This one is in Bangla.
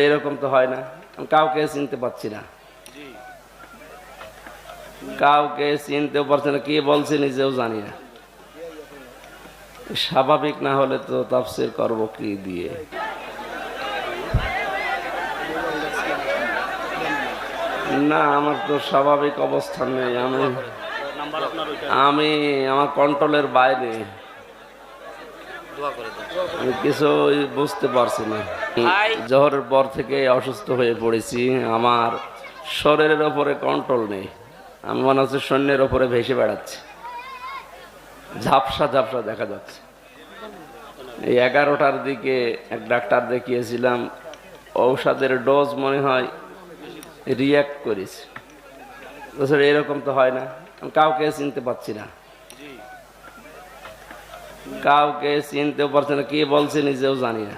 এরকম তো হয় না, আমি কাউকে চিনতে পারছি না, কাউকে চিনতেও পারছি না, কি বলছি নিজেও জানি না। স্বাভাবিক না হলে তো তাফসীর করব কি দিয়ে? না, আমার তো স্বাভাবিক অবস্থান নেই, আমি আমার কন্ট্রোলের বাইরে, আমি কিছু বুঝতে পারছি না। জোহরের পর থেকে অসুস্থ হয়ে পড়েছি, আমার শরীরের ওপরে কন্ট্রোল নেই, আমি মনে হচ্ছে সৈন্যের ওপরে ভেসে বেড়াচ্ছি, ঝাপসা ঝাপসা দেখা যাচ্ছে। এই 11টার দিকে এক ডাক্তার দেখিয়েছিলাম, ঔষধের ডোজ মনে হয় রিয়াক্ট করেছে। এরকম তো হয় না, আমি কাউকে চিনতে পারছি না, কাউকে চিনতেও পারছি না, কি বলছে নিজেও জানি না।